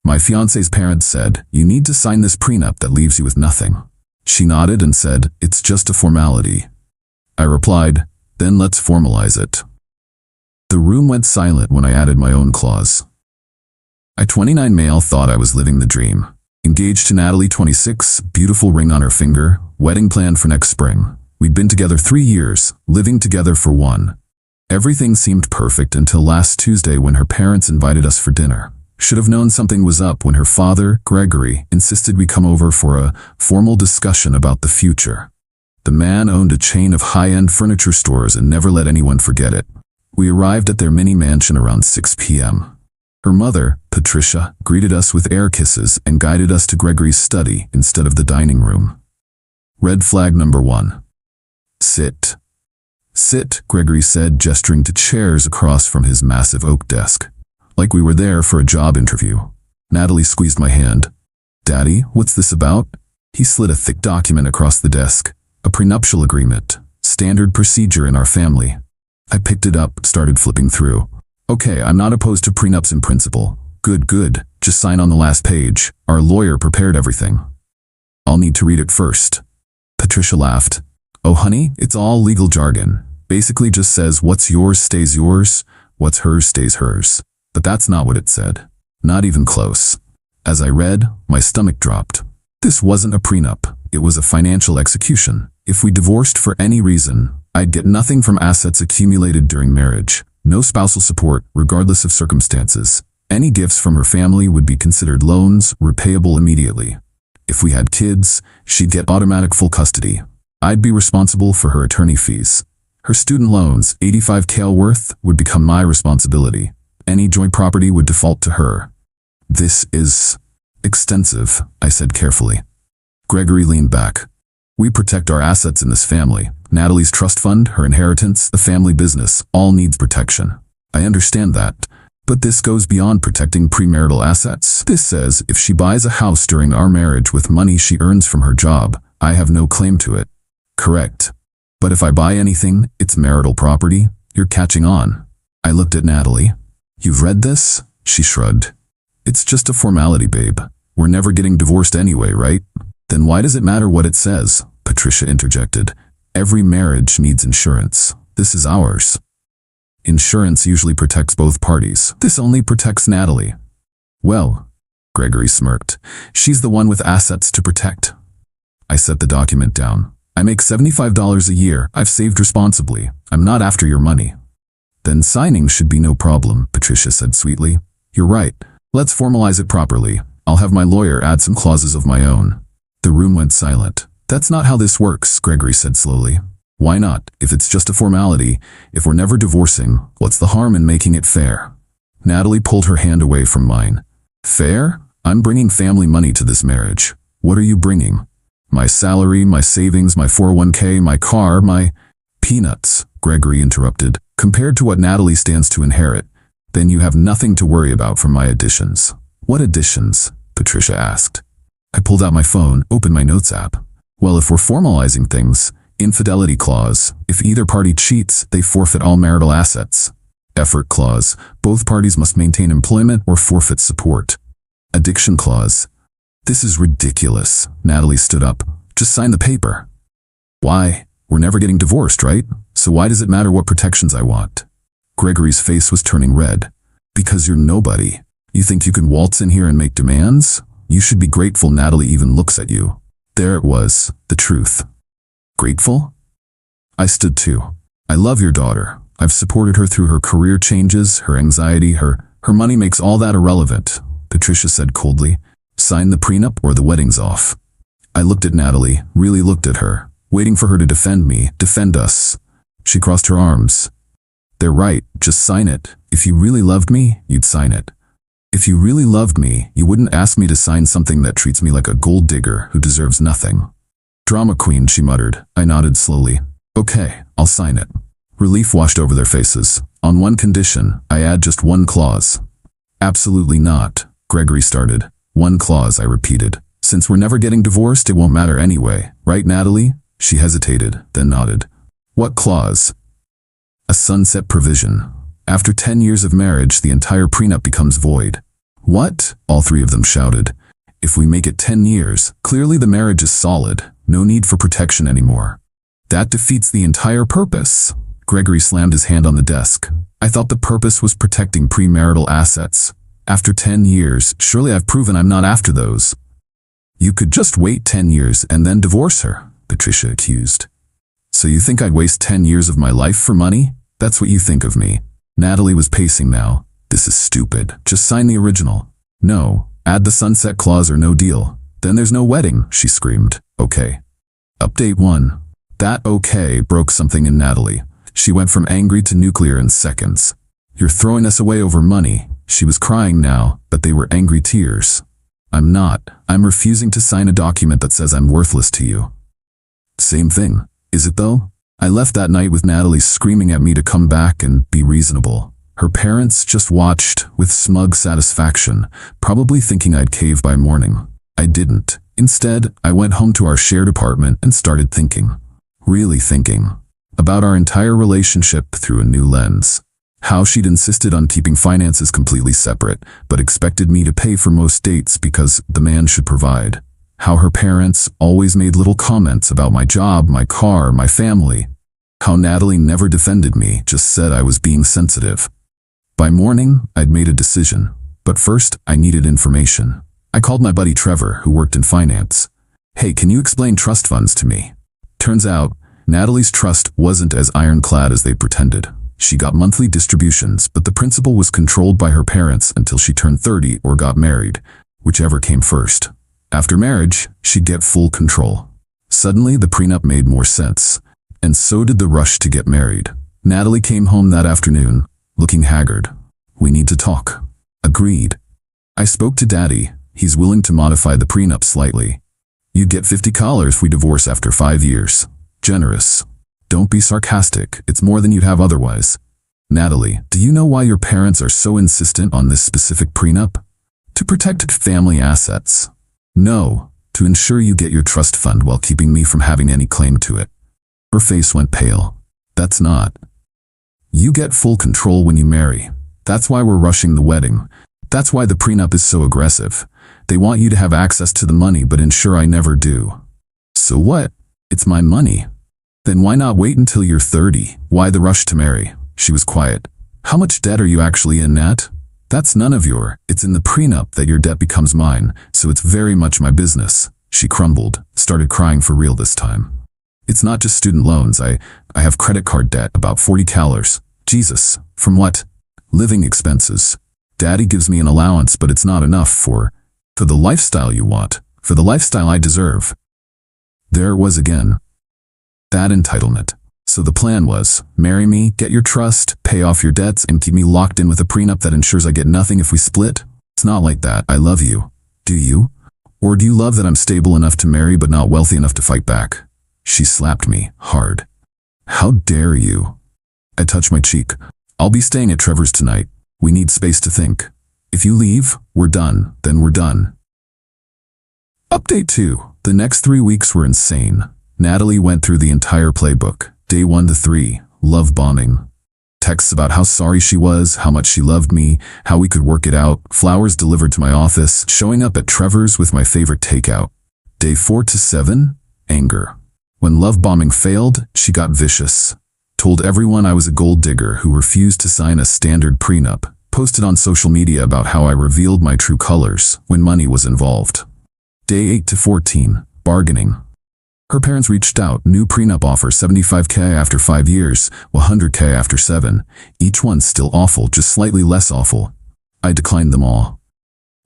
My fiancé's parents said, "You need to sign this prenup that leaves you with nothing." She nodded and said, "It's just a formality." I replied, "Then let's formalize it." The room went silent when I added my own clause. I, 29 male, thought I was living the dream. Engaged to Natalie, 26, beautiful ring on her finger, wedding planned for next spring. We'd been together 3 years, living together for 1. Everything seemed perfect until last Tuesday when her parents invited us for dinner. Should have known something was up when her father, Gregory, insisted we come over for a formal discussion about the future. The man owned a chain of high-end furniture stores and never let anyone forget it. We arrived at their mini mansion around 6 p.m. Her mother, Patricia, greeted us with air kisses and guided us to Gregory's study instead of the dining room. Red flag number 1. Sit. Sit, Gregory said, gesturing to chairs across from his massive oak desk. Like we were there for a job interview. Natalie squeezed my hand. "Daddy, what's this about?" He slid a thick document across the desk. A prenuptial agreement. Standard procedure in our family. I picked it up, started flipping through. "Okay, I'm not opposed to prenups in principle. Good. Just sign on the last page. Our lawyer prepared everything." "I'll need to read it first." Patricia laughed. "Oh honey, it's all legal jargon. Basically just says what's yours stays yours, what's hers stays hers." But that's not what it said. Not even close. As I read, my stomach dropped. This wasn't a prenup. It was a financial execution. If we divorced for any reason, I'd get nothing from assets accumulated during marriage. No spousal support, regardless of circumstances. Any gifts from her family would be considered loans, repayable immediately. If we had kids, she'd get automatic full custody. I'd be responsible for her attorney fees. Her student loans, $85,000 worth, would become my responsibility. Any joint property would default to her. "This is extensive," I said carefully. Gregory leaned back. "We protect our assets in this family. Natalie's trust fund, her inheritance, the family business, all needs protection. I understand that. But this goes beyond protecting premarital assets. This says if she buys a house during our marriage with money she earns from her job, I have no claim to it." "Correct. But if I buy anything, it's marital property." "You're catching on." I looked at Natalie. "You've read this?" She shrugged. "It's just a formality, babe. We're never getting divorced anyway, right?" "Then why does it matter what it says?" Patricia interjected. "Every marriage needs insurance. This is ours." "Insurance usually protects both parties. This only protects Natalie." "Well," Gregory smirked, "she's the one with assets to protect." I set the document down. "I make $75 a year. I've saved responsibly. I'm not after your money." "Then signing should be no problem," Patricia said sweetly. "You're right. Let's formalize it properly. I'll have my lawyer add some clauses of my own." The room went silent. "That's not how this works," Gregory said slowly. "Why not? If it's just a formality, if we're never divorcing, what's the harm in making it fair?" Natalie pulled her hand away from mine. "Fair? I'm bringing family money to this marriage. What are you bringing?" "My salary, my savings, my 401k, my car, my—" "Peanuts," Gregory interrupted. "Compared to what Natalie stands to inherit, then you have nothing to worry about from my additions." "What additions?" Patricia asked. I pulled out my phone, opened my notes app. "Well, if we're formalizing things, infidelity clause, if either party cheats, they forfeit all marital assets. Effort clause, both parties must maintain employment or forfeit support. Addiction clause." "This is ridiculous." Natalie stood up. "Just sign the paper." "Why? We're never getting divorced, right? So why does it matter what protections I want?" Gregory's face was turning red. "Because you're nobody. You think you can waltz in here and make demands? You should be grateful Natalie even looks at you." There it was, the truth. Grateful? I stood too. "I love your daughter. I've supported her through her career changes, her anxiety, her money makes all that irrelevant," Patricia said coldly. "Sign the prenup or the wedding's off." I looked at Natalie, really looked at her, waiting for her to defend me, defend us. She crossed her arms. "They're right, just sign it. If you really loved me, you'd sign it. If you really loved me, you wouldn't ask me to sign something that treats me like a gold digger who deserves nothing." "Drama queen," she muttered. I nodded slowly. "Okay, I'll sign it." Relief washed over their faces. "On one condition, I add just one clause." "Absolutely not," Gregory started. "One clause," I repeated. "Since we're never getting divorced, it won't matter anyway. Right, Natalie?" She hesitated, then nodded. "What clause?" "A sunset provision. After 10 years of marriage, the entire prenup becomes void." What? All three of them shouted. If we make it 10 years, clearly the marriage is solid. No need for protection anymore. That defeats the entire purpose. Gregory slammed his hand on the desk. I thought the purpose was protecting premarital assets. After 10 years, surely I've proven I'm not after those. You could just wait 10 years and then divorce her, Patricia accused. So you think I'd waste 10 years of my life for money? That's what you think of me. Natalie was pacing now. This is stupid. Just sign the original. No, add the sunset clause or no deal. Then there's no wedding, she screamed. Okay. Update 1. That okay broke something in Natalie. She went from angry to nuclear in seconds. You're throwing us away over money. She was crying now, but they were angry tears. I'm not. I'm refusing to sign a document that says I'm worthless to you. Same thing. Is it though? I left that night with Natalie screaming at me to come back and be reasonable. Her parents just watched with smug satisfaction, probably thinking I'd cave by morning. I didn't. Instead, I went home to our shared apartment and started thinking. Really thinking. About our entire relationship through a new lens. How she'd insisted on keeping finances completely separate, but expected me to pay for most dates because the man should provide. How her parents always made little comments about my job, my car, my family. How Natalie never defended me, just said I was being sensitive. By morning, I'd made a decision, but first I needed information. I called my buddy Trevor, who worked in finance. Hey, can you explain trust funds to me? Turns out, Natalie's trust wasn't as ironclad as they pretended. She got monthly distributions, but the principal was controlled by her parents until she turned 30 or got married, whichever came first. After marriage, she'd get full control. Suddenly, the prenup made more sense, and so did the rush to get married. Natalie came home that afternoon, looking haggard. We need to talk. Agreed. I spoke to Daddy. He's willing to modify the prenup slightly. You'd get $50 if we divorce after 5 years. Generous. Don't be sarcastic. It's more than you'd have otherwise. Natalie, do you know why your parents are so insistent on this specific prenup? To protect family assets. No, to ensure you get your trust fund while keeping me from having any claim to it. Her face went pale. That's not. You get full control when you marry. That's why we're rushing the wedding. That's why the prenup is so aggressive. They want you to have access to the money but ensure I never do. So what? It's my money. Then why not wait until you're 30? Why the rush to marry? She was quiet. How much debt are you actually in, Nat? That's none of your. It's in the prenup that your debt becomes mine, so it's very much my business. She crumbled, started crying for real this time. It's not just student loans. I have credit card debt, about 40 calories. Jesus, from what? Living expenses. Daddy gives me an allowance, but it's not enough for the lifestyle you want, for the lifestyle I deserve. There it was again. That entitlement. So the plan was, marry me, get your trust, pay off your debts, and keep me locked in with a prenup that ensures I get nothing if we split? It's not like that. I love you. Do you? Or do you love that I'm stable enough to marry but not wealthy enough to fight back? She slapped me, hard. How dare you? I touched my cheek. I'll be staying at Trevor's tonight. We need space to think. If you leave, we're done. Then we're done. Update 2. The next 3 weeks were insane. Natalie went through the entire playbook. Day 1 to 3, love bombing. Texts about how sorry she was, how much she loved me, how we could work it out, flowers delivered to my office, showing up at Trevor's with my favorite takeout. Day 4 to 7, anger. When love bombing failed, she got vicious. Told everyone I was a gold digger who refused to sign a standard prenup. Posted on social media about how I revealed my true colors when money was involved. Day 8 to 14, bargaining. Her parents reached out, new prenup offer, $75K after 5 years, $100K after 7. Each one still awful, just slightly less awful. I declined them all.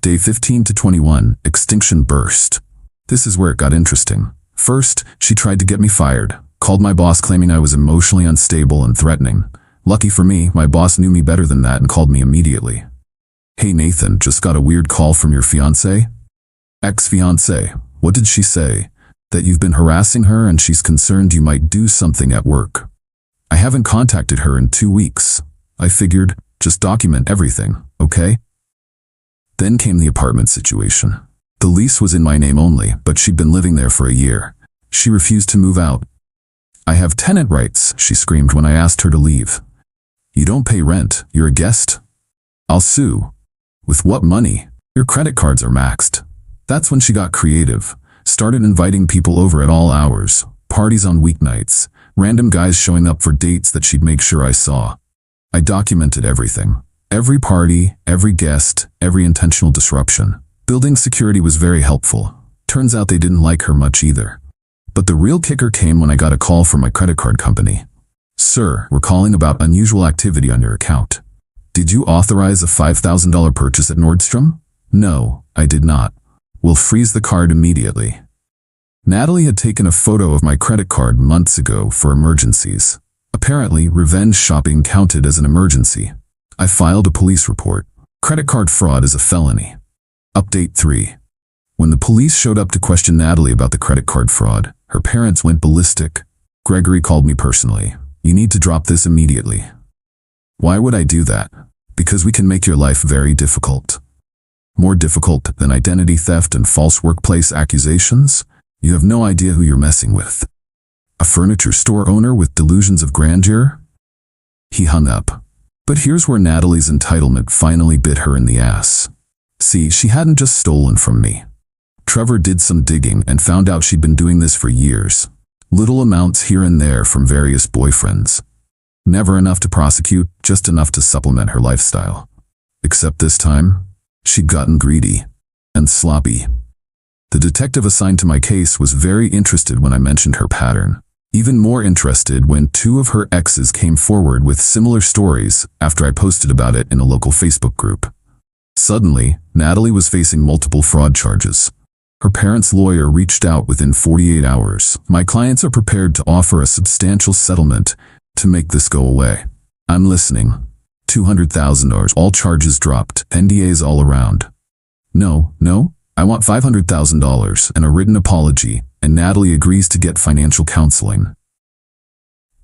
Day 15 to 21, extinction burst. This is where it got interesting. First, she tried to get me fired. Called my boss claiming I was emotionally unstable and threatening. Lucky for me, my boss knew me better than that and called me immediately. Hey Nathan, just got a weird call from your fiancée? Ex-fiancée. What did she say? That you've been harassing her and she's concerned you might do something at work. I haven't contacted her in 2 weeks. I figured, just document everything, okay? Then came the apartment situation. The lease was in my name only, but she'd been living there for a year. She refused to move out. I have tenant rights, she screamed when I asked her to leave. You don't pay rent, you're a guest. I'll sue. With what money? Your credit cards are maxed. That's when she got creative. Started inviting people over at all hours, parties on weeknights, random guys showing up for dates that she'd make sure I saw. I documented everything. Every party, every guest, every intentional disruption. Building security was very helpful. Turns out they didn't like her much either. But the real kicker came when I got a call from my credit card company. Sir, we're calling about unusual activity on your account. Did you authorize a $5,000 purchase at Nordstrom? No, I did not. We'll freeze the card immediately. Natalie had taken a photo of my credit card months ago for emergencies. Apparently, revenge shopping counted as an emergency. I filed a police report. Credit card fraud is a felony. Update 3. When the police showed up to question Natalie about the credit card fraud, her parents went ballistic. Gregory called me personally. You need to drop this immediately. Why would I do that? Because we can make your life very difficult. More difficult than identity theft and false workplace accusations? You have no idea who you're messing with. A furniture store owner with delusions of grandeur? He hung up. But here's where Natalie's entitlement finally bit her in the ass. See, she hadn't just stolen from me. Trevor did some digging and found out she'd been doing this for years. Little amounts here and there from various boyfriends. Never enough to prosecute, just enough to supplement her lifestyle. Except this time, she'd gotten greedy and sloppy. The detective assigned to my case was very interested when I mentioned her pattern. Even more interested when 2 of her exes came forward with similar stories after I posted about it in a local Facebook group. Suddenly, Natalie was facing multiple fraud charges. Her parents' lawyer reached out within 48 hours. My clients are prepared to offer a substantial settlement to make this go away. I'm listening. $200,000, all charges dropped, NDAs all around. No, I want $500,000 and a written apology, and Natalie agrees to get financial counseling.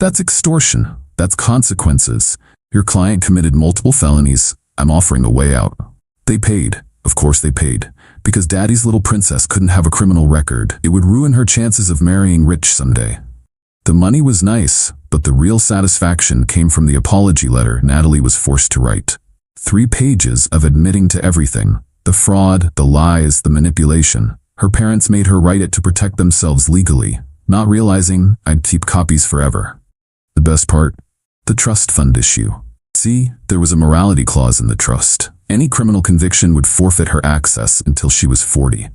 That's extortion. That's consequences. Your client committed multiple felonies. I'm offering a way out. They paid. Of course they paid. Because Daddy's little princess couldn't have a criminal record. It would ruin her chances of marrying rich someday. The money was nice, but the real satisfaction came from the apology letter Natalie was forced to write. 3 pages of admitting to everything. The fraud, the lies, the manipulation. Her parents made her write it to protect themselves legally, not realizing I'd keep copies forever. The best part? The trust fund issue. See, there was a morality clause in the trust. Any criminal conviction would forfeit her access until she was 40.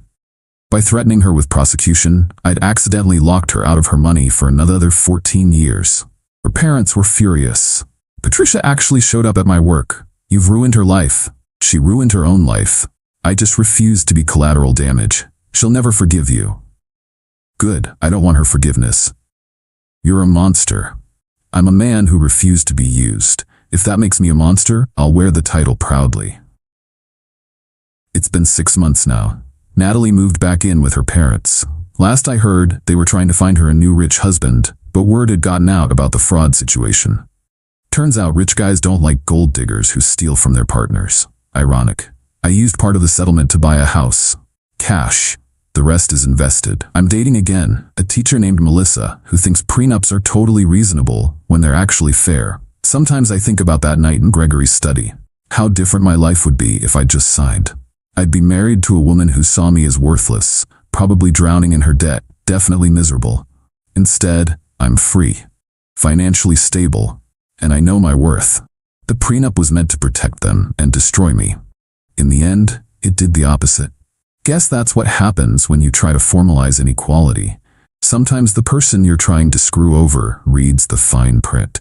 By threatening her with prosecution, I'd accidentally locked her out of her money for another 14 years. Her parents were furious. Patricia actually showed up at my work. You've ruined her life. She ruined her own life. I just refuse to be collateral damage. She'll never forgive you. Good, I don't want her forgiveness. You're a monster. I'm a man who refused to be used. If that makes me a monster, I'll wear the title proudly. It's been 6 months now. Natalie moved back in with her parents. Last I heard, they were trying to find her a new rich husband, but word had gotten out about the fraud situation. Turns out rich guys don't like gold diggers who steal from their partners. Ironic. I used part of the settlement to buy a house. Cash. The rest is invested. I'm dating again, a teacher named Melissa, who thinks prenups are totally reasonable when they're actually fair. Sometimes I think about that night in Gregory's study. How different my life would be if I'd just signed. I'd be married to a woman who saw me as worthless, probably drowning in her debt, definitely miserable. Instead, I'm free, financially stable, and I know my worth. The prenup was meant to protect them and destroy me. In the end, it did the opposite. Guess that's what happens when you try to formalize inequality. Sometimes the person you're trying to screw over reads the fine print.